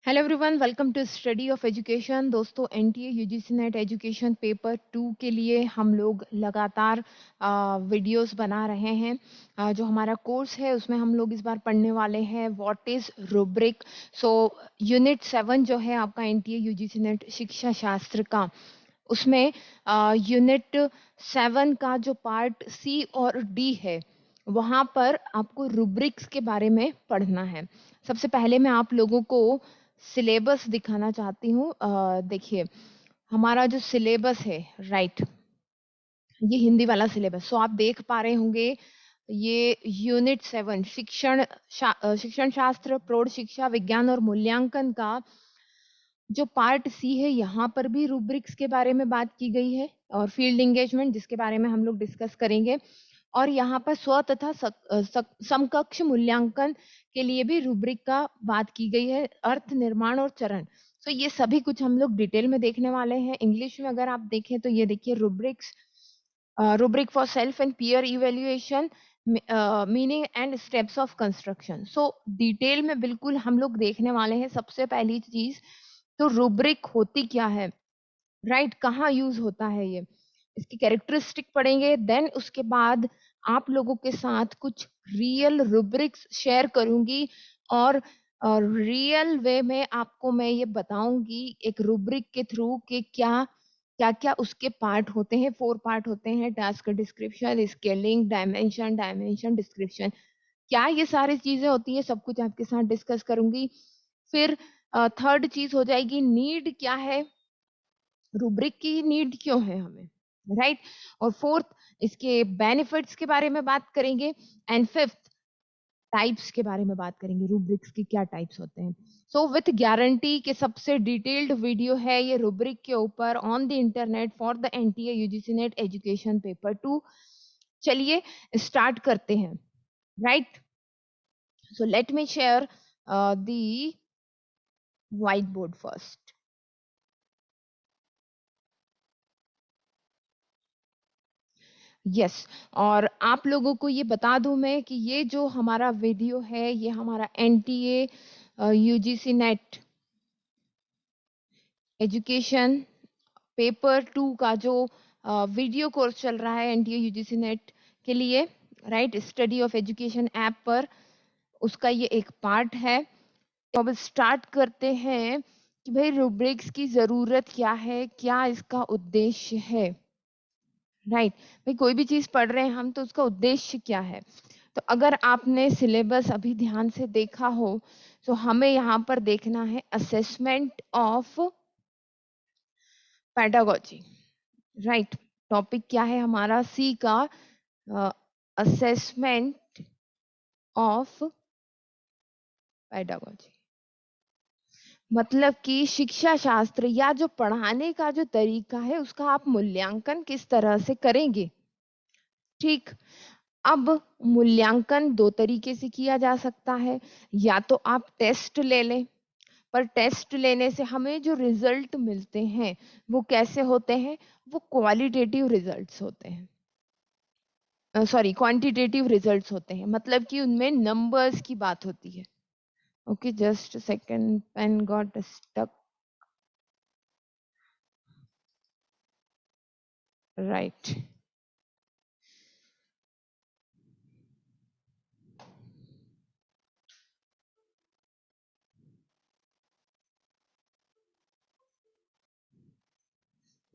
Hello everyone, welcome to study of education. दोस्तों, NTA UGC NET education paper 2 के लिए हम लोग लगातार वीडियोस बना रहे हैं। जो हमारा कोर्स है उसमें हम लोग इस बार पढ़ने वाले हैं what is rubric. So unit 7 जो है आपका एनटीए यूजीसी नेट शिक्षा शास्त्र का, उसमें यूनिट 7 का जो पार्ट सी और डी है वहां पर आपको रूब्रिक्स के बारे में पढ़ना है। सबसे पहले मैं आप लोगों को सिलेबस दिखाना चाहती हूँ। देखिए, हमारा जो सिलेबस है, राइट, ये हिंदी वाला सिलेबस। सो आप देख पा रहे होंगे, ये यूनिट 7 शिक्षण शास्त्र, प्रौढ़ शिक्षा, विज्ञान और मूल्यांकन का जो पार्ट सी है, यहाँ पर भी रूब्रिक्स के बारे में बात की गई है और फील्ड एंगेजमेंट, जिसके बारे में हम लोग डिस्कस करेंगे। और यहाँ पर स्व तथा समकक्ष मूल्यांकन के लिए भी रूब्रिक का बात की गई है, अर्थ, निर्माण और चरण। तो ये सभी कुछ हम लोग डिटेल में देखने वाले हैं। इंग्लिश में अगर आप देखें तो ये देखिए, rubrics, rubric for self and peer evaluation, meaning and steps of construction। So detail में बिल्कुल हम लोग देखने वाले हैं। सबसे पहली चीज तो रूब्रिक होती क्या है, राइट, कहाँ यूज होता है, ये इसकी कैरेक्टरिस्टिक पढ़ेंगे। देन उसके बाद आप लोगों के साथ कुछ रियल रूब्रिक्स शेयर करूंगी और रियल वे में आपको मैं ये बताऊंगी एक रूब्रिक के थ्रू कि क्या क्या क्या उसके पार्ट होते हैं। 4 पार्ट होते हैं: task description, scaling, dimension, description. क्या ये सारी चीजें होती है, सब कुछ आपके साथ डिस्कस करूंगी। फिर थर्ड चीज हो जाएगी, नीड क्या है, रूब्रिक की नीड क्यों है हमें, राइट। और फोर्थ, इसके बेनिफिट्स के बारे में बात करेंगे। एंड फिफ्थ, टाइप्स के बारे में बात करेंगे, रूब्रिक्स के क्या टाइप्स होते हैं। सो विथ गारंटी के सबसे डिटेल्ड वीडियो है ये रूब्रिक के ऊपर on the internet for the NTA UGC NET education paper 2। चलिए स्टार्ट करते हैं, right. So let me share the white board first. Yes, और आप लोगों को ये बता दूं मैं कि ये जो हमारा वीडियो है, ये हमारा NTA UGC NET education paper 2 का जो वीडियो कोर्स चल रहा है एनटीए यूजीसी नेट के लिए, right, study of education app पर, उसका ये एक पार्ट है। तो अब स्टार्ट करते हैं कि भाई रूब्रिक्स की जरूरत क्या है, क्या इसका उद्देश्य है, राइट। भाई कोई भी चीज पढ़ रहे हैं हम तो उसका उद्देश्य क्या है। तो अगर आपने सिलेबस अभी ध्यान से देखा हो तो हमें यहाँ पर देखना है assessment of pedagogy, right. Topic क्या है हमारा सी का, असेसमेंट ऑफ पेडागोजी, मतलब कि शिक्षा शास्त्र या जो पढ़ाने का जो तरीका है उसका आप मूल्यांकन किस तरह से करेंगे। ठीक, अब मूल्यांकन दो तरीके से किया जा सकता है। या तो आप टेस्ट ले लें, पर टेस्ट लेने से हमें जो रिजल्ट मिलते हैं वो कैसे होते हैं, वो क्वालिटेटिव रिजल्ट्स होते हैं, सॉरी क्वांटिटेटिव रिजल्ट्स होते हैं, मतलब कि उनमें नंबर्स की बात होती है। Okay, just second, pen got stuck, right.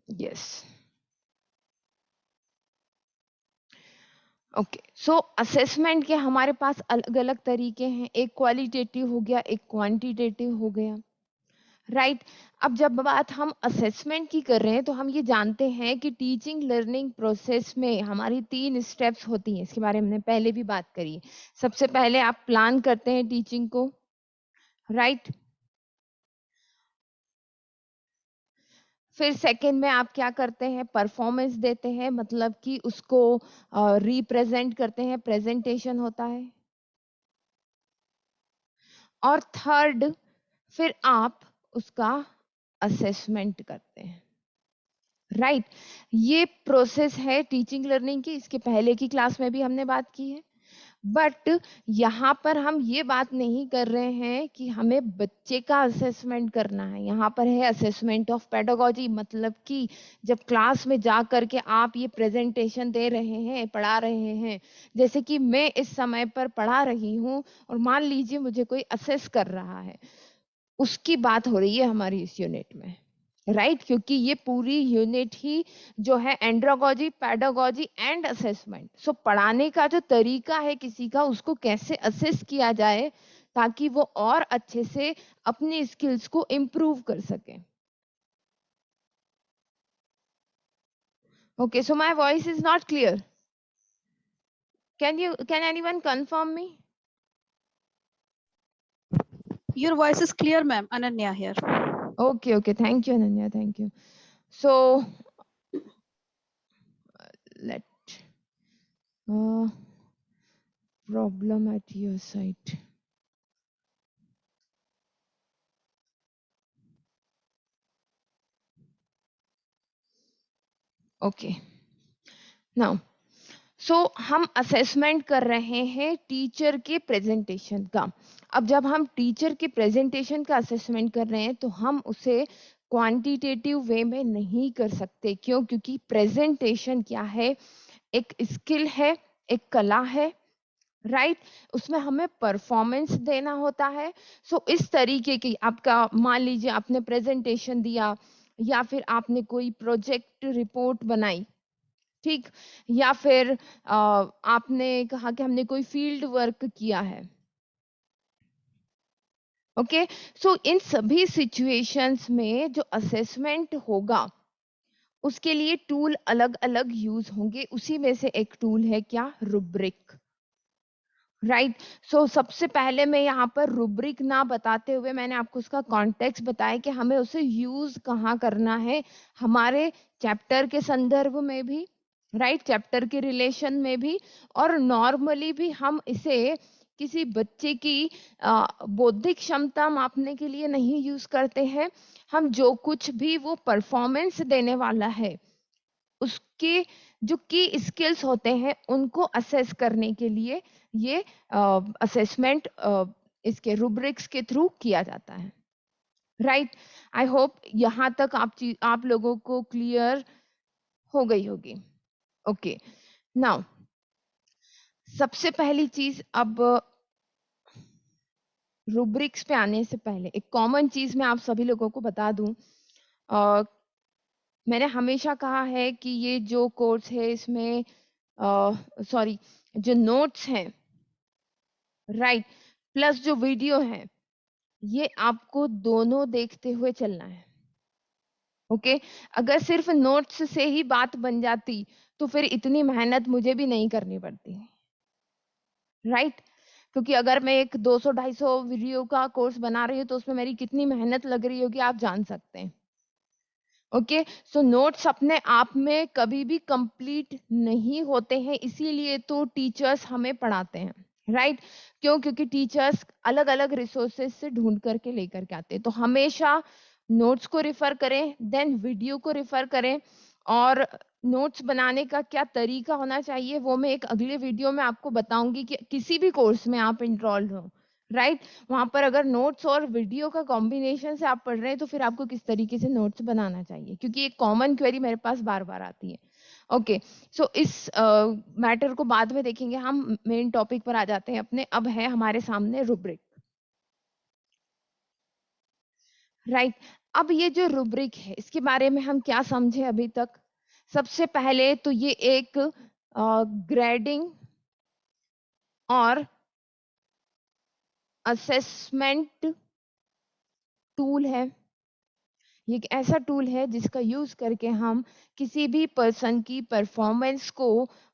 Yes, okay. So assessment के हमारे पास अलग अलग तरीके हैं, एक क्वालिटेटिव हो गया, एक क्वांटिटेटिव हो गया, राइट। अब जब बात हम असेसमेंट की कर रहे हैं तो हम ये जानते हैं कि टीचिंग लर्निंग प्रोसेस में हमारी 3 स्टेप्स होती हैं, इसके बारे में हमने पहले भी बात करी है। सबसे पहले आप प्लान करते हैं टीचिंग को, राइट। फिर सेकंड में आप क्या करते हैं, परफॉर्मेंस देते हैं, मतलब कि उसको रिप्रेजेंट करते हैं, प्रेजेंटेशन होता है। और थर्ड, फिर आप उसका असेसमेंट करते हैं, राइट। ये प्रोसेस है टीचिंग लर्निंग की, इसके पहले की क्लास में भी हमने बात की है। बट यहाँ पर हम ये बात नहीं कर रहे हैं कि हमें बच्चे का असेसमेंट करना है। यहाँ पर है असेसमेंट ऑफ पेडागोजी, मतलब कि जब क्लास में जा करके आप ये प्रेजेंटेशन दे रहे हैं, पढ़ा रहे हैं, जैसे कि मैं इस समय पर पढ़ा रही हूँ और मान लीजिए मुझे कोई असेस कर रहा है, उसकी बात हो रही है हमारी इस यूनिट में, राइट? क्योंकि ये पूरी यूनिट ही जो है एंड्रोगॉजी, पैडागॉजी एंड असेसमेंट, सो पढ़ाने का जो तरीका है किसी का, उसको कैसे असेस किया जाए ताकि वो और अच्छे से अपनी स्किल्स को इम्प्रूव कर सके। Okay, so my voice is not clear. Can anyone confirm me? Your voice is clear, ma'am. Ananya here. Okay, okay, thank you, Ananya, thank you. So let problem at your site. Okay, now so हम assessment कर रहे हैं teacher के presentation का। अब जब हम teacher के प्रेजेंटेशन का असेसमेंट कर रहे हैं तो हम उसे क्वांटिटेटिव वे में नहीं कर सकते। क्यों? क्योंकि प्रेजेंटेशन क्या है, एक स्किल है, एक कला है, राइट? उसमें हमें परफॉर्मेंस देना होता है। सो इस तरीके की आपका, मान लीजिए आपने प्रेजेंटेशन दिया या फिर आपने कोई प्रोजेक्ट रिपोर्ट बनाई, ठीक, या फिर आपने कहा कि हमने कोई फील्ड वर्क किया है। ओके, सो इन सभी सिचुएशंस में जो असेसमेंट होगा उसके लिए टूल अलग अलग यूज होंगे। उसी में से एक टूल है क्या? Rubric, right? सो सबसे पहले मैं यहाँ पर रुब्रिक ना बताते हुए मैंने आपको उसका कॉन्टेक्स्ट बताया कि हमें उसे यूज कहाँ करना है, हमारे चैप्टर के संदर्भ में भी, राइट, चैप्टर के रिलेशन में भी, और नॉर्मली भी हम इसे किसी बच्चे की बौद्धिक क्षमता मापने के लिए नहीं यूज करते हैं। हम जो कुछ भी वो परफॉर्मेंस देने वाला है उसके जो की स्किल्स होते हैं उनको असेस करने के लिए ये असेसमेंट इसके रुब्रिक्स के थ्रू किया जाता है, राइट? आई होप यहाँ तक आप लोगों को क्लियर हो गई होगी। ओके, नाउ सबसे पहली चीज, अब रुब्रिक्स पे आने से पहले एक कॉमन चीज मैं आप सभी लोगों को बता दूं। मैंने हमेशा कहा है कि ये जो कोर्स है इसमें सॉरी, जो नोट्स हैं, राइट, प्लस जो वीडियो है, ये आपको दोनों देखते हुए चलना है। ओके, अगर सिर्फ नोट्स से ही बात बन जाती तो फिर इतनी मेहनत मुझे भी नहीं करनी पड़ती, राइट? क्योंकि अगर मैं एक 200-250 वीडियो का कोर्स बना रही हूँ तो उसमें मेरी कितनी मेहनत लग रही होगी आप जान सकते हैं। ओके, सो नोट्स अपने आप में कभी भी कंप्लीट नहीं होते हैं, इसीलिए तो टीचर्स हमें पढ़ाते हैं, राइट? क्यों? क्योंकि टीचर्स अलग अलग रिसोर्सेज से ढूंढ करके लेकर के आते हैं। तो हमेशा नोट्स को रिफर करें, देन वीडियो को रिफर करें। और नोट्स बनाने का क्या तरीका होना चाहिए वो मैं एक अगले वीडियो में आपको बताऊंगी कि किसी भी कोर्स में आप इनरोल्ड हो, राइट? वहां पर अगर नोट्स और वीडियो का कॉम्बिनेशन से आप पढ़ रहे हैं तो फिर आपको किस तरीके से नोट्स बनाना चाहिए, क्योंकि एक कॉमन क्वेरी मेरे पास बार बार आती है। ओके, सो इस मैटर को बाद में देखेंगे, हम मेन टॉपिक पर आ जाते हैं अपने। अब है हमारे सामने रुब्रिक, राइट? अब ये जो रुब्रिक है इसके बारे में हम क्या समझे अभी तक? सबसे पहले तो ये एक ग्रेडिंग और असेसमेंट टूल है। ये एक ऐसा टूल है जिसका यूज करके हम किसी भी पर्सन की परफॉर्मेंस को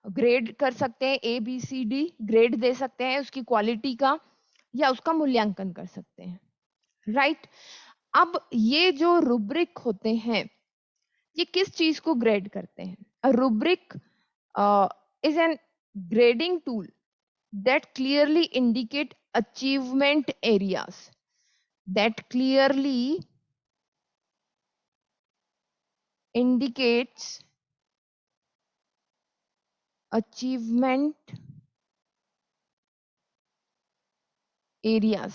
ग्रेड कर सकते हैं, ABCD ग्रेड दे सकते हैं उसकी क्वालिटी का, या उसका मूल्यांकन कर सकते हैं, राइट? अब ये जो रुब्रिक होते हैं ये किस चीज को ग्रेड करते हैं? Rubric is an grading tool that clearly indicate achievement areas, that clearly indicates achievement areas,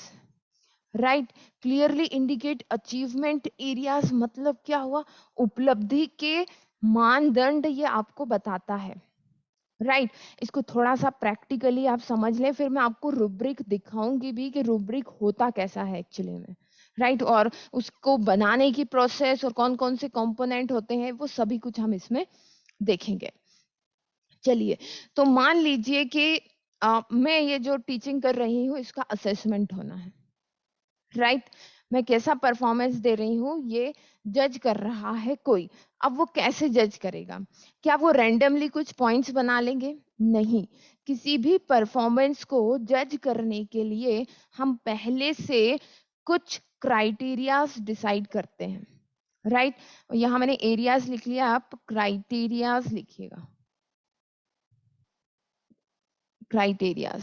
right. Clearly indicate achievement areas मतलब क्या हुआ, उपलब्धि के मानदंड ये आपको बताता है, राइट। इसको थोड़ा सा प्रैक्टिकली आप समझ लें, फिर मैं आपको रूब्रिक दिखाऊंगी भी कि रूब्रिक होता कैसा है एक्चुअली में, राइट। और उसको बनाने की प्रोसेस और कौन कौन से कंपोनेंट होते हैं वो सभी कुछ हम इसमें देखेंगे। चलिए, तो मान लीजिए कि मैं ये जो टीचिंग कर रही हूँ इसका असेसमेंट होना है, राइट। मैं कैसा परफॉर्मेंस दे रही हूँ ये जज कर रहा है कोई। अब वो कैसे जज करेगा, क्या वो रैंडमली कुछ पॉइंट्स बना लेंगे? नहीं, किसी भी परफॉर्मेंस को जज करने के लिए हम पहले से कुछ क्राइटेरियाज डिसाइड करते हैं, राइट। यहाँ मैंने एरियाज लिख लिया, आप क्राइटेरियाज लिखिएगा, क्राइटेरियाज,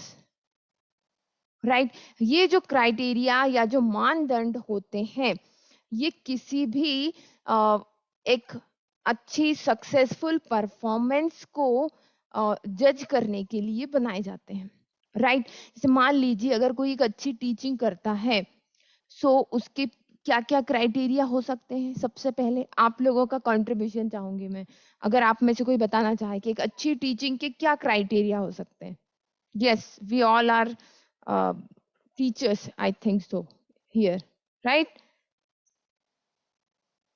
राइट। ये जो क्राइटेरिया या जो मानदंड होते हैं ये किसी भी एक अच्छी सक्सेसफुल परफॉर्मेंस को जज करने के लिए बनाए जाते हैं, राइट। जैसे मान लीजिए अगर कोई एक अच्छी टीचिंग करता है, सो उसके क्या क्या क्राइटेरिया हो सकते हैं। सबसे पहले आप लोगों का कंट्रीब्यूशन चाहूंगी मैं, अगर आप में से कोई बताना चाहे कि एक अच्छी टीचिंग के क्या क्राइटेरिया हो सकते हैं। Yes, we all are teachers, I think so here, right?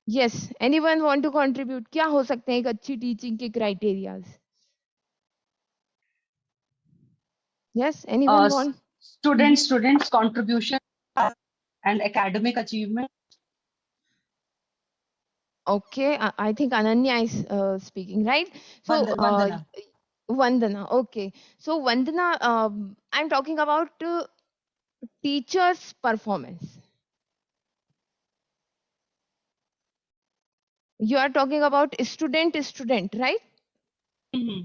Yes, anyone want to contribute? क्या हो सकते हैं एक अच्छी टीचिंग के criterias? Yes, anyone want? Students contribution and academic achievement. Okay, I think Ananya is speaking, right? So Vandana. Vandana, okay. So Vandana, I'm talking about teachers' performance. You are talking about student, right? Mhm.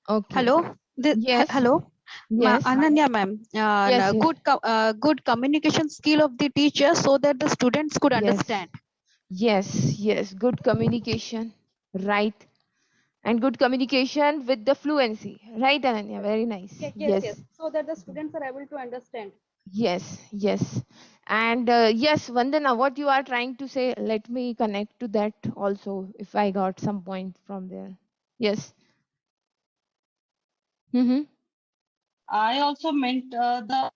Okay. Hello. Yes, Hello. yes, Ananya ma'am, yes, yes, good communication skill of the teacher so that the students could yes. understand. Yes, good communication, right? And good communication with the fluency, right, Ananya? Very nice. Yes, So that the students are able to understand. yes. And yes, Vandana, what you are trying to say, let me connect to that also if I got some point from there. Yes. Mm-hmm. I also meant the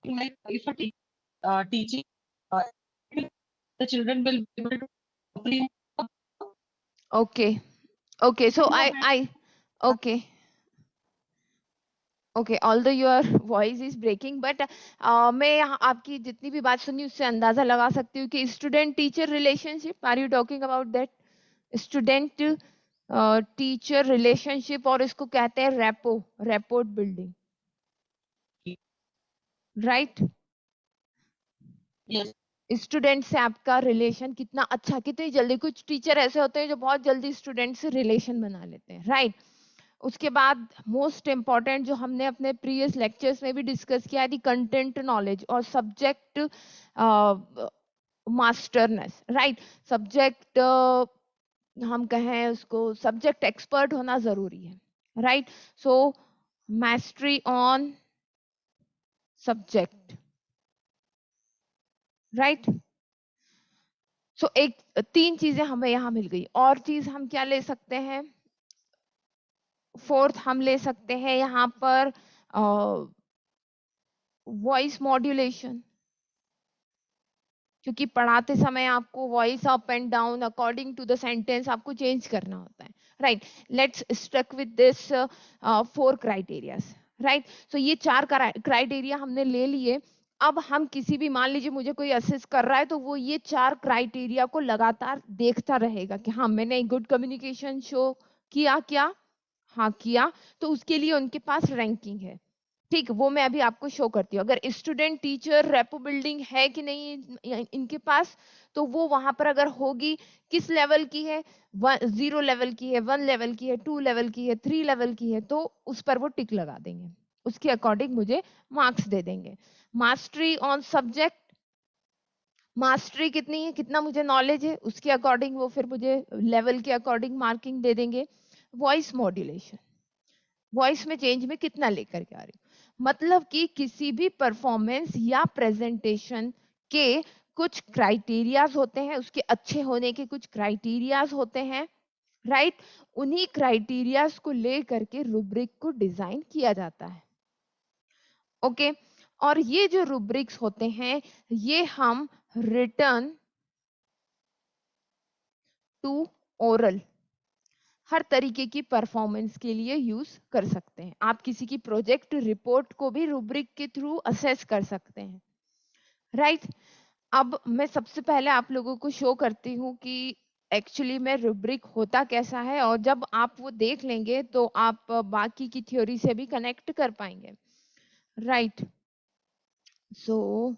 like if a teaching uh, the children will be able to comprehend. Okay. So okay. Okay, although your voice is breaking but मैं यहाँ आपकी जितनी भी बात सुनी उससे अंदाजा लगा सकती हूँ कि student teacher relationship, are you talking about that? Student teacher relationship, और इसको कहते हैं rapport building, right. Yes. Student से आपका रिलेशन कितना अच्छा, कितनी जल्दी, कुछ टीचर ऐसे होते हैं जो बहुत जल्दी स्टूडेंट से रिलेशन बना लेते हैं, राइट। उसके बाद मोस्ट इंपॉर्टेंट जो हमने अपने प्रीवियस लेक्चर्स में भी डिस्कस किया थी, कंटेंट नॉलेज और सब्जेक्ट मास्टरनेस, राइट। सब्जेक्ट हम कहें उसको सब्जेक्ट एक्सपर्ट होना जरूरी है, right. So mastery on subject, right. So एक तीन चीजें हमें यहाँ मिल गई, और चीज हम क्या ले सकते हैं? फोर्थ हम ले सकते हैं यहाँ पर वॉइस मॉड्यूलेशन, क्योंकि पढ़ाते समय आपको voice up and down according to the sentence आपको चेंज करना होता है, right. Let's stuck with this 4 criterias, right. So ये 4 क्राइटेरिया हमने ले लिए। अब हम किसी भी, मान लीजिए मुझे कोई असेस कर रहा है तो वो ये 4 क्राइटेरिया को लगातार देखता रहेगा कि हाँ मैंने गुड कम्युनिकेशन शो किया क्या, हाँ किया, तो उसके लिए उनके पास रैंकिंग है, ठीक। वो मैं अभी आपको शो करती हूँ। अगर स्टूडेंट टीचर रेपो बिल्डिंग है कि नहीं इनके पास, तो वो वहां पर अगर होगी, किस लेवल की है, 0 लेवल की है, 1 लेवल की है, 2 लेवल की है, 3 लेवल की है, तो उस पर वो टिक लगा देंगे, उसके अकॉर्डिंग मुझे मार्क्स दे देंगे। मास्टरी ऑन सब्जेक्ट, मास्टरी कितनी है, कितना मुझे नॉलेज है, उसके अकॉर्डिंग वो फिर मुझे लेवल के अकॉर्डिंग मार्किंग दे देंगे। वॉइस मॉड्यूलेशन, वॉइस में चेंज में कितना लेकर के आ रही हूँ। मतलब कि किसी भी परफॉर्मेंस या प्रेजेंटेशन के कुछ क्राइटेरियाज होते हैं, उसके अच्छे होने के कुछ क्राइटेरियाज होते हैं, राइट? उन्हीं क्राइटेरियाज को लेकर के रूब्रिक को डिजाइन किया जाता है। ओके, और ये जो रूब्रिक्स होते हैं ये हम रिटर्न टू ओरल हर तरीके की परफॉर्मेंस के लिए यूज कर सकते हैं। आप किसी की प्रोजेक्ट रिपोर्ट को भी रूब्रिक के थ्रू असेस कर सकते हैं, राइट? अब मैं सबसे पहले आप लोगों को शो करती हूँ कि एक्चुअली में रूब्रिक होता कैसा है, और जब आप वो देख लेंगे तो आप बाकी की थ्योरी से भी कनेक्ट कर पाएंगे, right? So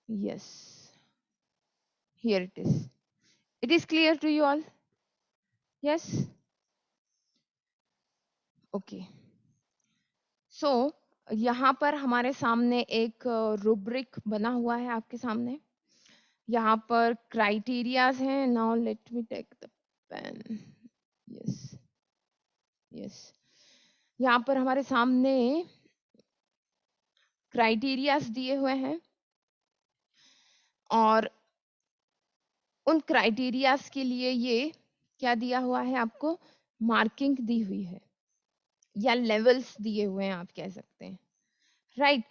yes, here it is clear to you all? Yes, okay. सो यहाँ पर हमारे सामने एक रूब्रिक बना हुआ है आपके सामने। यहाँ पर क्राइटेरियाज हैं। Now let me take the pen. Yes yes, यहाँ पर हमारे सामने क्राइटेरियाज दिए हुए हैं और उन क्राइटेरियाज के लिए ये क्या दिया हुआ है, आपको मार्किंग दी हुई है या लेवल्स दिए हुए हैं आप कह सकते हैं, राइट?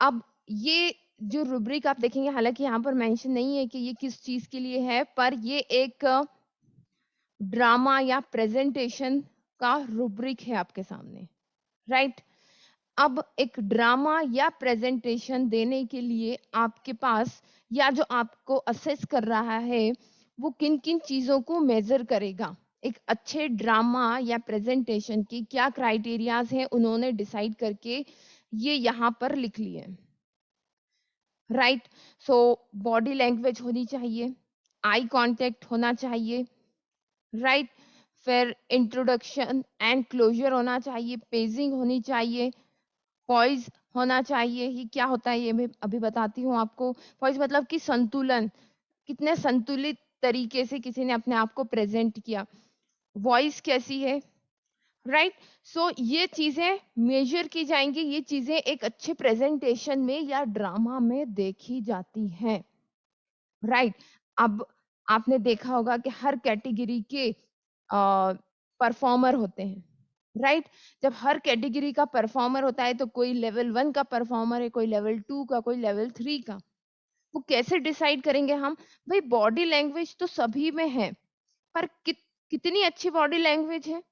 अब ये जो रूब्रिक आप देखेंगे, हालांकि यहाँ पर मेंशन नहीं है कि ये किस चीज के लिए है, पर ये एक ड्रामा या प्रेजेंटेशन का रूब्रिक है आपके सामने, राइट? अब एक ड्रामा या प्रेजेंटेशन देने के लिए आपके पास या जो आपको असेस कर रहा है वो किन किन चीजों को मेजर करेगा, एक अच्छे ड्रामा या प्रेजेंटेशन की क्या क्राइटेरियाज हैं उन्होंने डिसाइड करके ये यहाँ पर लिख लिए, राइट? सो बॉडी लैंग्वेज होनी चाहिए, आई कांटेक्ट होना चाहिए, राइट? फिर इंट्रोडक्शन एंड क्लोजर होना चाहिए, पेजिंग होनी चाहिए, पॉइज होना चाहिए। ये क्या होता है ये मैं अभी बताती हूँ आपको। पॉइज मतलब कि संतुलन, कितने संतुलित तरीके से किसी ने अपने आप को प्रेजेंट किया, वॉइस कैसी है, राइट? सो ये चीजें मेजर की जाएंगी, ये चीजें एक अच्छे प्रेजेंटेशन में या ड्रामा में देखी जाती हैं, राइट? अब आपने देखा होगा कि हर कैटेगरी के परफॉर्मर होते हैं, राइट? जब हर कैटेगरी का परफॉर्मर होता है तो कोई लेवल 1 का परफॉर्मर है, कोई लेवल 2 का, कोई लेवल 3 का। वो कैसे डिसाइड करेंगे हम? भाई बॉडी लैंग्वेज तो सभी में है, पर कितनी अच्छी बॉडी लैंग्वेज है।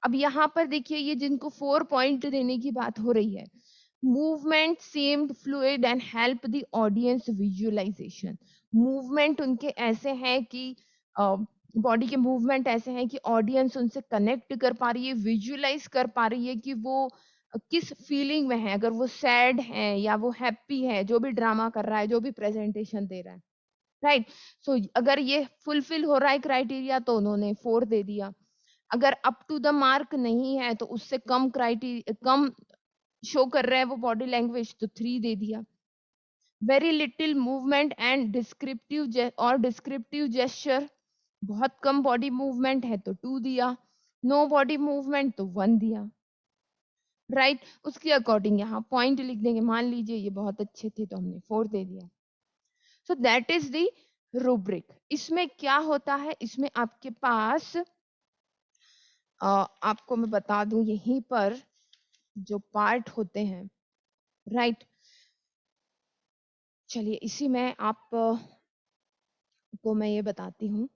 अब यहाँ पर देखिए ये जिनको 4 पॉइंट देने की बात हो रही है, movement seemed fluid and help the audience visualization। Movement उनके ऐसे हैं कि बॉडी के मूवमेंट ऐसे हैं कि ऑडियंस उनसे कनेक्ट कर पा रही है, विजुअलाइज कर पा रही है कि वो किस फीलिंग में है, अगर वो सैड है या वो हैप्पी है, जो भी ड्रामा कर रहा है, जो भी प्रेजेंटेशन दे रहा है, राइट? सो अगर ये फुलफिल हो रहा है क्राइटेरिया तो उन्होंने 4 दे दिया, अगर अप टू द मार्क नहीं है तो उससे कम क्राइटेरिया, कम शो कर रहा है वो बॉडी लैंग्वेज, तो 3 दे दिया। Very little movement and descriptive gesture, बहुत कम बॉडी मूवमेंट है तो 2 दिया, नो बॉडी मूवमेंट तो 1 दिया, राइट? उसके अकॉर्डिंग यहाँ पॉइंट लिख देंगे, मान लीजिए ये बहुत अच्छे थे तो हमने 4 दे दिया। So that is the rubric. इसमें क्या होता है, इसमें आपके पास आपको मैं बता दूं यहीं पर जो पार्ट होते हैं, राइट? चलिए इसी में आप को मैं ये बताती हूँ।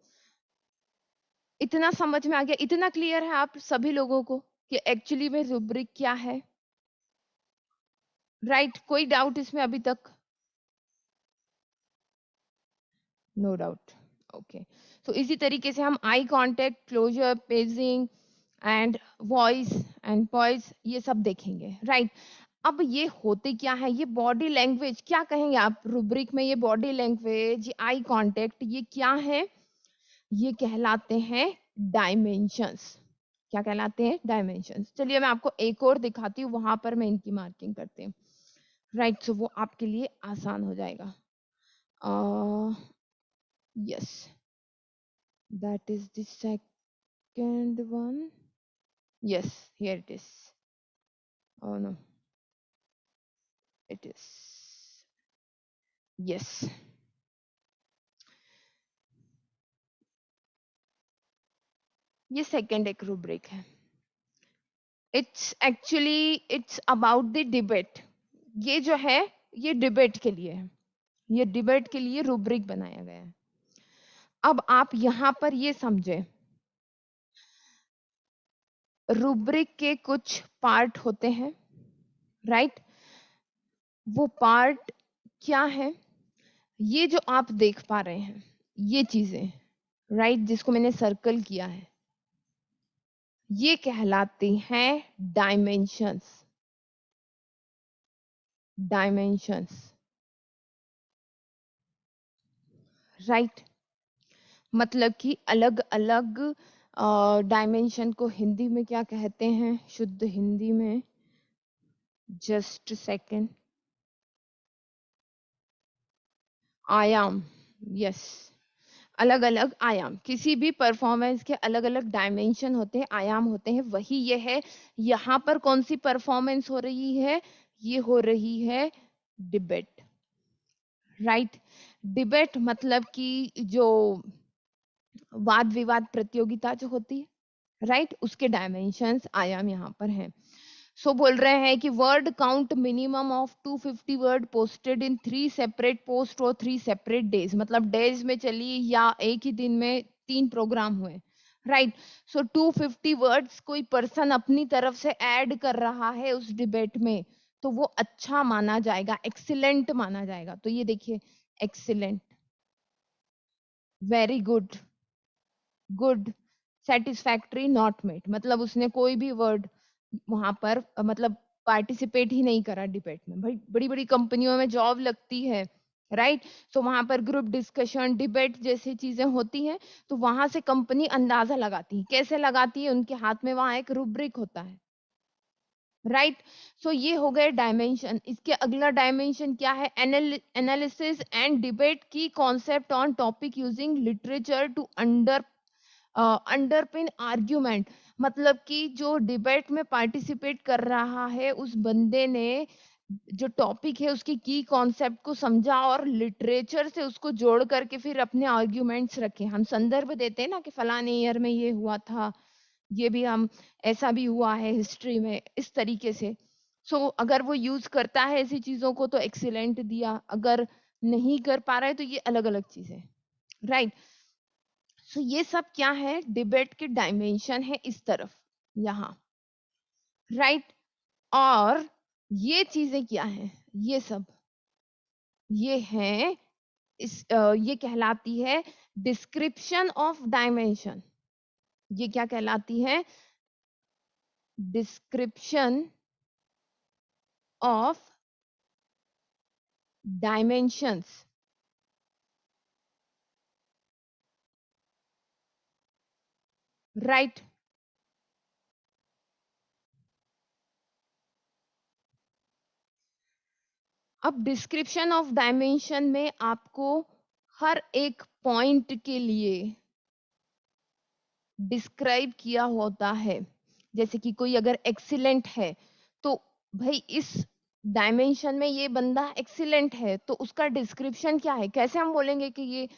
इतना समझ में आ गया, इतना क्लियर है आप सभी लोगों को कि एक्चुअली में रूब्रिक क्या है, राइट? कोई डाउट इसमें अभी तक? No doubt, okay. तो इसी तरीके से हम eye contact, closure, pacing and voice and poise ये सब देखेंगे, राइट? अब ये होते क्या है, ये बॉडी लैंग्वेज क्या कहेंगे आप रूब्रिक में, ये बॉडी लैंग्वेज, आई कांटेक्ट, ये क्या है? ये कहलाते हैं डायमेंशंस। क्या कहलाते हैं? डायमेंशंस। चलिए मैं आपको एक और दिखाती हूँ, वहां पर मैं इनकी मार्किंग करती हूँ, राइट? सो वो आपके लिए आसान हो जाएगा। Yes, that is the second one. Yes, here it is. Oh no, it is. Yes. ये सेकंड एक रूब्रिक है. It's about the debate. ये जो है ये डिबेट के लिए है. ये डिबेट के लिए रूब्रिक बनाया गया है. अब आप यहाँ पर ये समझे, रूब्रिक के कुछ पार्ट होते हैं, राइट? वो पार्ट क्या है? ये जो आप देख पा रहे हैं ये चीजें, राइट, जिसको मैंने सर्कल किया है, ये कहलाती हैं डायमेंशंस. Dimensions, right? मतलब कि अलग अलग डायमेंशन को हिंदी में क्या कहते हैं, शुद्ध हिंदी में, जस्ट सेकेंड, आयाम. यस, अलग अलग आयाम. किसी भी परफॉर्मेंस के अलग अलग डायमेंशन होते हैं, आयाम होते हैं. वही ये है. यहाँ पर कौन सी परफॉर्मेंस हो रही है? ये हो रही है डिबेट, राइट? डिबेट मतलब कि जो वाद विवाद प्रतियोगिता जो होती है, राइट, उसके डायमेंशंस, आयाम यहाँ पर हैं. सो बोल रहे हैं कि word count minimum of 250 word posted in 3 separate post और 3 सेपरेट डेज. मतलब डेज में चली या एक ही दिन में 3 प्रोग्राम हुए, राइट? सो 250 वर्ड्स कोई पर्सन अपनी तरफ से ऐड कर रहा है उस डिबेट में, तो वो अच्छा माना जाएगा, एक्सीलेंट माना जाएगा. तो ये देखिए, excellent, very good, good, satisfactory, not met. मतलब उसने कोई भी वर्ड वहां पर मतलब पार्टिसिपेट ही नहीं करा डिबेट में. भाई बड़ी बड़ी कंपनियों में जॉब लगती है, राइट? सो वहां पर ग्रुप डिस्कशन, डिबेट जैसी चीजें होती हैं, तो वहां से कंपनी अंदाजा लगाती है. कैसे लगाती है? उनके हाथ में वहां एक रूब्रिक होता है, राइट? सो ये हो गए डायमेंशन. इसके अगला डायमेंशन क्या है? एनालिसिस एंड डिबेट की concept on topic using literature to underpin argument. मतलब कि जो डिबेट में पार्टिसिपेट कर रहा है उस बंदे ने जो टॉपिक है उसकी की कॉन्सेप्ट को समझा और लिटरेचर से उसको जोड़ करके फिर अपने आर्ग्यूमेंट्स रखे. हम संदर्भ देते हैं ना कि फलाने ईयर में ये हुआ था, ये भी हम, ऐसा भी हुआ है हिस्ट्री में, इस तरीके से. सो अगर वो यूज करता है ऐसी चीजों को तो एक्सीलेंट दिया, अगर नहीं कर पा रहा है तो ये अलग अलग चीजें, राइट? सो ये सब क्या है? डिबेट के डायमेंशन है इस तरफ, यहाँ, राइट? और ये चीजें क्या है? ये सब ये है ये कहलाती है डिस्क्रिप्शन ऑफ डायमेंशन. ये क्या कहलाती है? Description of dimensions, right? अब डिस्क्रिप्शन ऑफ डायमेंशन में आपको हर एक पॉइंट के लिए डिस्क्राइब किया होता है. जैसे कि कोई अगर एक्सीलेंट है तो भाई इस डायमेंशन में ये बंदा एक्सीलेंट है, तो उसका डिस्क्रिप्शन क्या है? कैसे हम बोलेंगे कि ये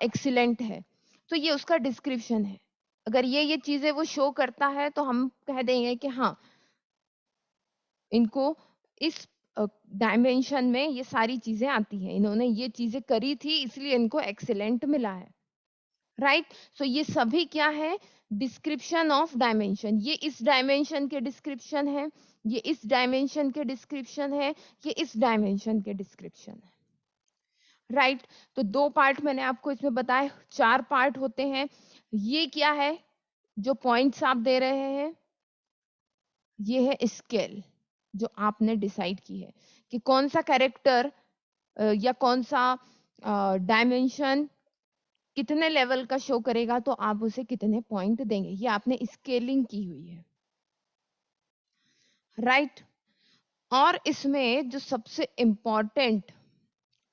एक्सीलेंट है? तो ये उसका डिस्क्रिप्शन है. अगर ये चीजें वो शो करता है तो हम कह देंगे कि हाँ, इनको इस डायमेंशन में ये सारी चीजें आती हैं, इन्होंने ये चीजें करी थी इसलिए इनको एक्सीलेंट मिला है, राइट? सो ये सभी क्या है? Description of dimension. ये इस डायमेंशन के डिस्क्रिप्शन है, ये इस डायमेंशन के डिस्क्रिप्शन है, ये इस डायमेंशन के डिस्क्रिप्शन है, राइट? तो 2 पार्ट मैंने आपको इसमें बताए, 4 पार्ट होते हैं. ये क्या है जो पॉइंट्स आप दे रहे हैं? ये है स्केल जो आपने डिसाइड की है कि कौन सा कैरेक्टर या कौन सा डायमेंशन कितने लेवल का शो करेगा, तो आप उसे कितने पॉइंट देंगे. ये आपने स्केलिंग की हुई है, राइट? और इसमें जो सबसे इम्पोर्टेंट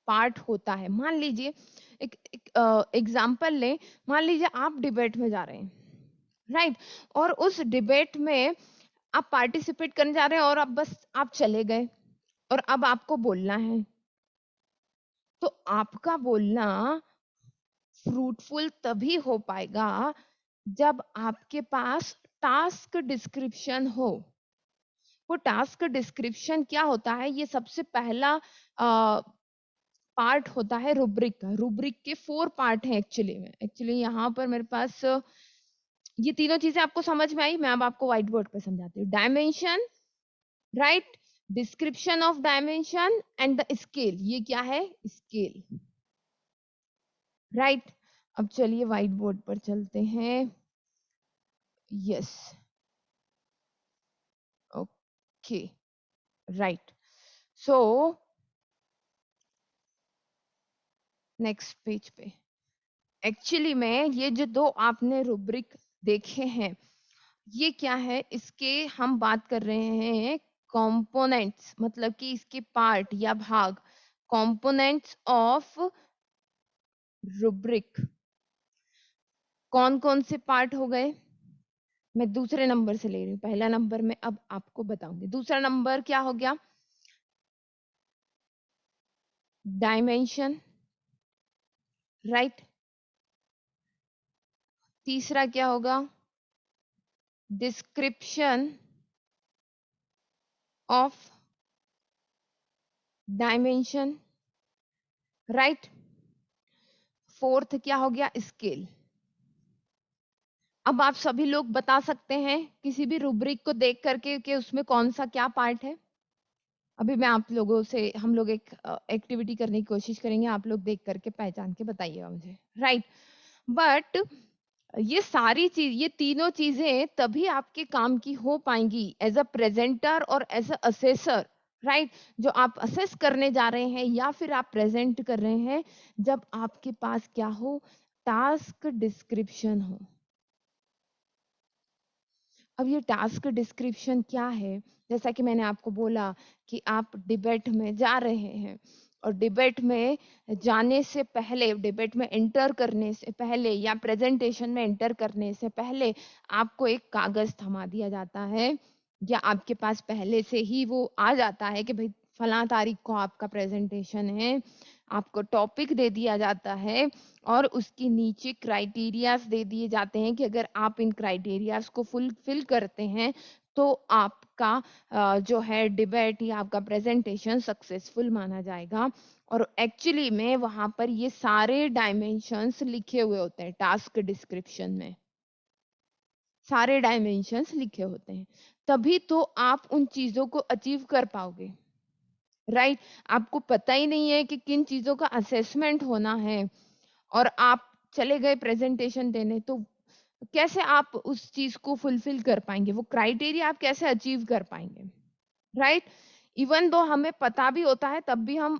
पार्ट होता है, मान लीजिए एक एग्जाम्पल लें. मान लीजिए आप डिबेट में जा रहे हैं, राइट। और उस डिबेट में आप पार्टिसिपेट करने जा रहे हैं और अब बस आप चले गए और अब आपको बोलना है, तो आपका बोलना फ्रूटफुल तभी हो पाएगा जब आपके पास टास्क डिस्क्रिप्शन हो। वो टास्क डिस्क्रिप्शन क्या होता है? ये सबसे पहला पार्ट होता है रुब्रिक का। रुब्रिक के 4 पार्ट हैं एक्चुअली यहाँ पर मेरे पास ये तीनों चीजें आपको समझ में आई। मैं अब आपको व्हाइट बोर्ड पे समझाती हूँ। Dimension, right, description of dimension and the scale. ये क्या है? Scale, right. अब चलिए व्हाइट बोर्ड पर चलते हैं। Yes, okay, right. So next page पे एक्चुअली में ये जो 2 आपने रुब्रिक देखे हैं, ये क्या है? इसके हम बात कर रहे हैं कंपोनेंट्स, मतलब कि इसके पार्ट या भाग, कंपोनेंट्स ऑफ रुब्रिक। कौन कौन से पार्ट हो गए? मैं दूसरे नंबर से ले रही हूँ, पहला नंबर में अब आपको बताऊंगी। दूसरा नंबर क्या हो गया? Dimension, right. तीसरा क्या होगा? Description of dimension, right. Fourth क्या हो गया? स्केल। अब आप सभी लोग बता सकते हैं किसी भी रूब्रिक को देख करके कि उसमें कौन सा क्या पार्ट है। अभी मैं आप लोगों से, हम लोग एक एक्टिविटी करने की कोशिश करेंगे, आप लोग देख करके पहचान के बताइएगा मुझे, राइट। बट ये सारी चीज, ये तीनों चीजें तभी आपके काम की हो पाएंगी एज अ प्रेजेंटर और एज अ असेसर, राइट। जो आप असेस करने जा रहे हैं या फिर आप प्रेजेंट कर रहे हैं, जब आपके पास क्या हो? टास्क डिस्क्रिप्शन हो। अब ये टास्क डिस्क्रिप्शन क्या है? जैसा कि मैंने आपको बोला कि आप डिबेट में जा रहे हैं और डिबेट में जाने से पहले, डिबेट में एंटर करने से पहले या प्रेजेंटेशन में एंटर करने से पहले आपको एक कागज थमा दिया जाता है, या आपके पास पहले से ही वो आ जाता है कि भाई फला तारीख को आपका प्रेजेंटेशन है। आपको टॉपिक दे दिया जाता है और उसके नीचे क्राइटेरियाज दे दिए जाते हैं कि अगर आप इन क्राइटेरियाज को फुलफिल करते हैं तो आपका जो है डिबेट या आपका प्रेजेंटेशन सक्सेसफुल माना जाएगा। और एक्चुअली में वहां पर ये सारे डायमेंशंस लिखे हुए होते हैं टास्क डिस्क्रिप्शन में, सारे डायमेंशंस लिखे होते हैं, तभी तो आप उन चीजों को अचीव कर पाओगे, राइट। आपको पता ही नहीं है कि किन चीजों का असेसमेंट होना है और आप चले गए प्रेजेंटेशन देने, तो कैसे आप उस चीज को फुलफिल कर पाएंगे? वो क्राइटेरिया आप कैसे अचीव कर पाएंगे, राइट। इवन दो हमें पता भी होता है तब भी हम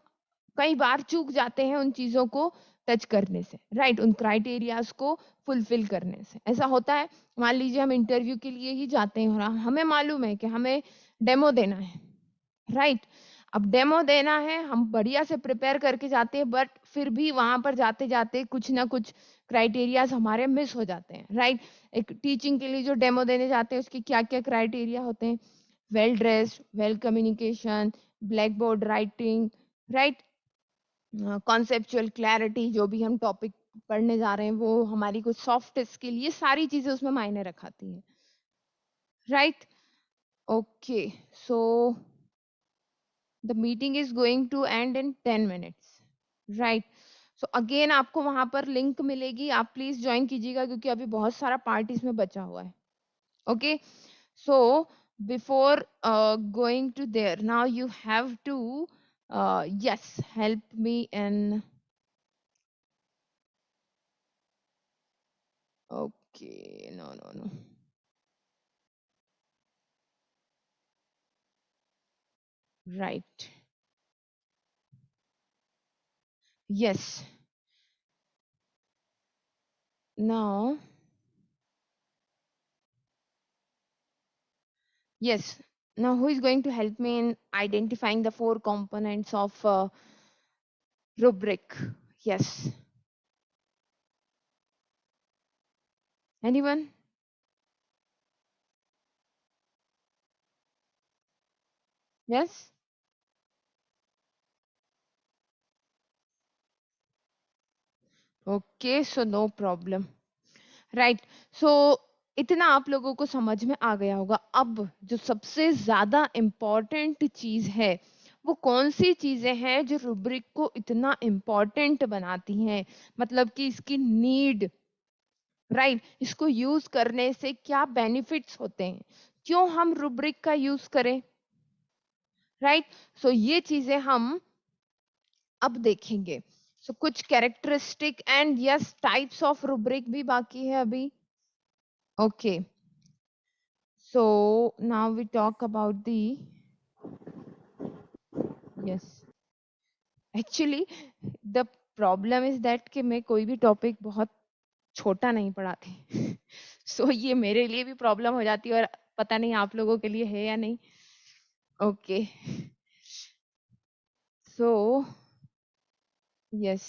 कई बार चूक जाते हैं उन चीजों को टच करने से, राइट, उन क्राइटेरियाज को फुलफिल करने से। ऐसा होता है, मान लीजिए हम इंटरव्यू के लिए ही जाते हैं और हमें मालूम है कि हमें डेमो देना है, राइट। अब डेमो देना है, हम बढ़िया से प्रिपेयर करके जाते हैं, बट फिर भी वहां पर जाते जाते कुछ ना कुछ क्राइटेरियाज हमारे मिस हो जाते हैं, राइट। एक टीचिंग के लिए जो डेमो देने जाते हैं उसके क्या क्या क्राइटेरिया होते हैं? Well dressed, well communication, black board writing, right, conceptual clarity, जो भी हम टॉपिक पढ़ने जा रहे हैं वो हमारी कुछ सॉफ्ट स्किल, ये सारी चीजें उसमें मायने रखाती हैं, right. Okay, so the meeting is going to end in 10 minutes, right? So again आपको वहां पर लिंक मिलेगी, आप प्लीज ज्वाइन कीजिएगा क्योंकि अभी बहुत सारा पार्ट इसमें बचा हुआ है। Okay, so before going to there, now you have to yes, help me in, okay, no, right, yes, now, yes, now who is going to help me in identifying the 4 components of rubric? Yes, anyone? Yes, okay, so no problem, right. So इतना आप लोगों को समझ में आ गया होगा। अब जो सबसे ज्यादा इम्पोर्टेंट चीज है, वो कौन सी चीजें हैं जो रूब्रिक को इतना इम्पोर्टेंट बनाती हैं, मतलब कि इसकी नीड, राइट, इसको यूज करने से क्या बेनिफिट्स होते हैं, क्यों हम रूब्रिक का यूज करें, राइट। सो ये चीजें हम अब देखेंगे। सो कुछ characteristic and yes types of rubric भी बाकी है अभी। Okay, so now we talk about the, yes, actually the problem is that कि मैं कोई भी टॉपिक बहुत छोटा नहीं पढ़ाती सो ये मेरे लिए भी प्रॉब्लम हो जाती है, और पता नहीं आप लोगों के लिए है या नहीं। Okay, so yes,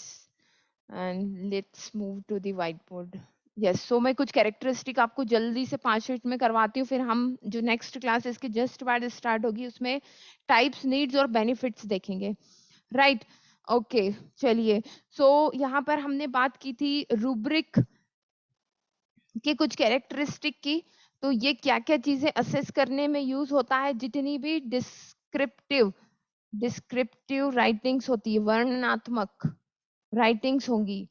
and let's move to the whiteboard. Yes, so मैं कुछ कैरेक्टरिस्टिक आपको जल्दी से 5 मिनट में करवाती हूँ, फिर हम जो नेक्स्ट क्लास इसके जस्ट बाद स्टार्ट होगी उसमें टाइप्स, नीड्स और बेनिफिट्स देखेंगे, राइट। ओके, चलिए। सो यहाँ पर हमने बात की थी रूब्रिक के कुछ कैरेक्टरिस्टिक की। तो ये क्या क्या चीजें असेस करने में यूज होता है, जितनी भी डिस्क्रिप्टिव राइटिंग्स होती है, वर्णनात्मक राइटिंग्स होंगी,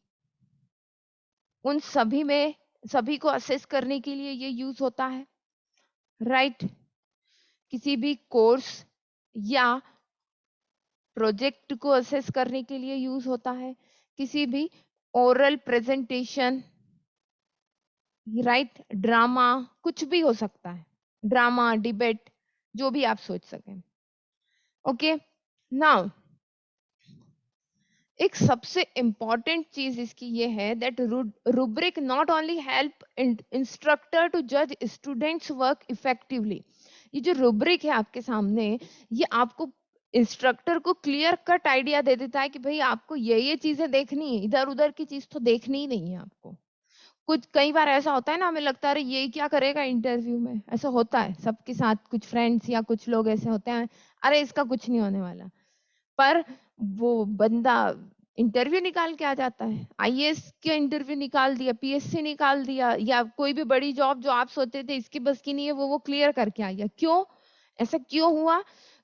उन सभी में, सभी को असेस करने के लिए ये यूज होता है, राइट। किसी भी कोर्स या प्रोजेक्ट को असेस करने के लिए यूज होता है, किसी भी ओरल प्रेजेंटेशन, राइट, ड्रामा, कुछ भी हो सकता है, ड्रामा, डिबेट, जो भी आप सोच सकें। ओके, नाउ एक सबसे इंपॉर्टेंट चीज इसकी ये है that rubric not only help instructor to जज स्टूडेंट्स वर्क इफेक्टिवली। ये जो रूब्रिक है आपके सामने, ये आपको इंस्ट्रक्टर को क्लियर कट आइडिया दे देता है कि भाई आपको ये चीजें देखनी है, इधर उधर की चीज तो देखनी ही नहीं है आपको। कुछ कई बार ऐसा होता है ना, हमें लगता है ये क्या करेगा इंटरव्यू में, ऐसा होता है सबके साथ, कुछ फ्रेंड्स या कुछ लोग ऐसे होते हैं, अरे इसका कुछ नहीं होने वाला, पर वो बंदा इंटरव्यू निकाल के आ जाता है, आईएएस का इंटरव्यू निकाल दिया, पीएससी निकाल दिया, या कोई भी बड़ी जॉब जो आप सोचते थे इसकी बस की नहीं है, वो क्लियर करके आ गया। क्यों, ऐसा क्यों हुआ?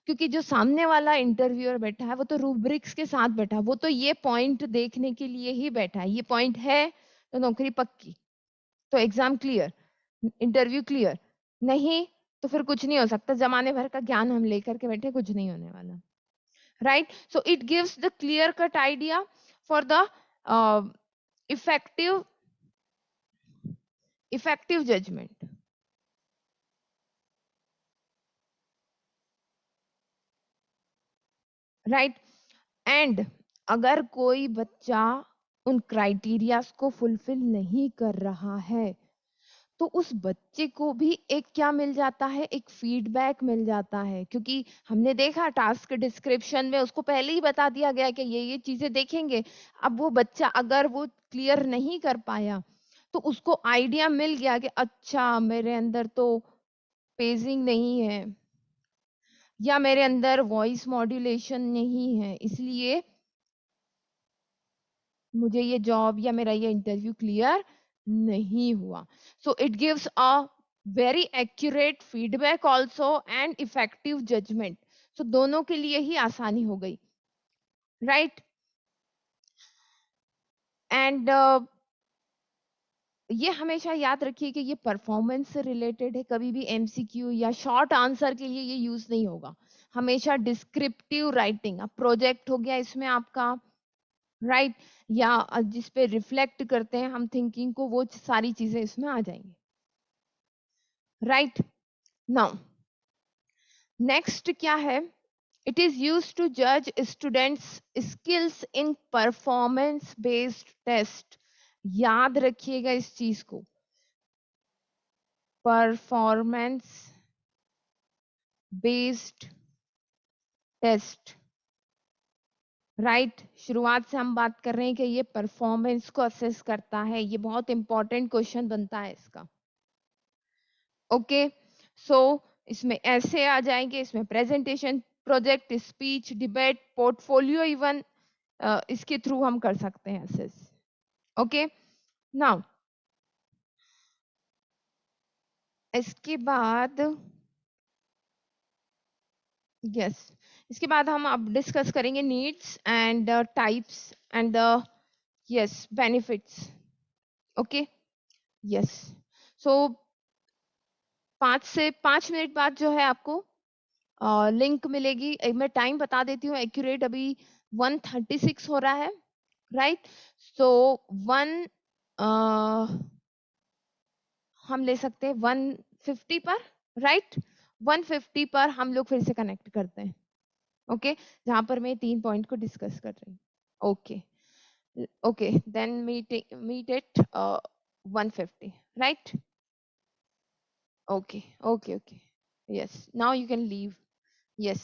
क्योंकि जो सामने वाला इंटरव्यूअर बैठा है वो तो रूब्रिक्स के साथ बैठा है, वो तो ये पॉइंट देखने के लिए ही बैठा है, ये पॉइंट है तो नौकरी पक्की, तो एग्जाम क्लियर, इंटरव्यू क्लियर, नहीं तो फिर कुछ नहीं हो सकता, जमाने भर का ज्ञान हम लेकर के बैठे, कुछ नहीं होने वाला, right? So it gives the clear cut idea for the uh, effective judgment, right? And अगर कोई बच्चा उन क्राइटेरियाज को फुलफिल नहीं कर रहा है, तो उस बच्चे को भी एक क्या मिल जाता है, एक फीडबैक मिल जाता है, क्योंकि हमने देखा टास्क डिस्क्रिप्शन में उसको पहले ही बता दिया गया कि ये चीजें देखेंगे। अब वो बच्चा अगर वो क्लियर नहीं कर पाया, तो उसको आइडिया मिल गया कि अच्छा मेरे अंदर तो पेजिंग नहीं है, या मेरे अंदर वॉइस मॉड्यूलेशन नहीं है, इसलिए मुझे ये जॉब या मेरा ये इंटरव्यू क्लियर नहीं हुआ। So it gives a very accurate feedback also and effective judgement. So दोनों के लिए ही आसानी हो गई, राइट। एंड ये हमेशा याद रखिए कि ये परफॉर्मेंस से रिलेटेड है, कभी भी एमसीक्यू या शॉर्ट आंसर के लिए ये यूज नहीं होगा, हमेशा डिस्क्रिप्टिव राइटिंग, अब प्रोजेक्ट हो गया इसमें आपका, राइट, या जिस पे रिफ्लेक्ट करते हैं हम थिंकिंग को, वो सारी चीजें इसमें आ जाएंगी, राइट। नाउ नेक्स्ट क्या है, इट इज यूज टू जज students skills in performance based test. याद रखिएगा इस चीज को, परफॉर्मेंस बेस्ड टेस्ट, राइट। शुरुआत से हम बात कर रहे हैं कि ये परफॉर्मेंस को असेस करता है, ये बहुत इंपॉर्टेंट क्वेश्चन बनता है इसका। ओके, सो इसमें ऐसे आ जाएंगे, इसमें presentation project, speech, debate, portfolio, even इसके थ्रू हम कर सकते हैं असेस. ओके, नाउ इसके बाद यस इसके बाद हम अब डिस्कस करेंगे needs and types and the yes benefits. Okay, yes. So 5 से 5 मिनट बाद जो है आपको लिंक मिलेगी. मैं टाइम बता देती हूँ एक्यूरेट. अभी 1:36 हो रहा है, राइट. सो 1 हम ले सकते हैं 150 पर, राइट. 150 पर हम लोग फिर से कनेक्ट करते हैं. ओके, जहां पर मैं 3 पॉइंट को डिस्कस कर रही हूँ. Okay, okay, then meet it 150, right? Okay, okay, okay. Yes, now you can leave. Yes.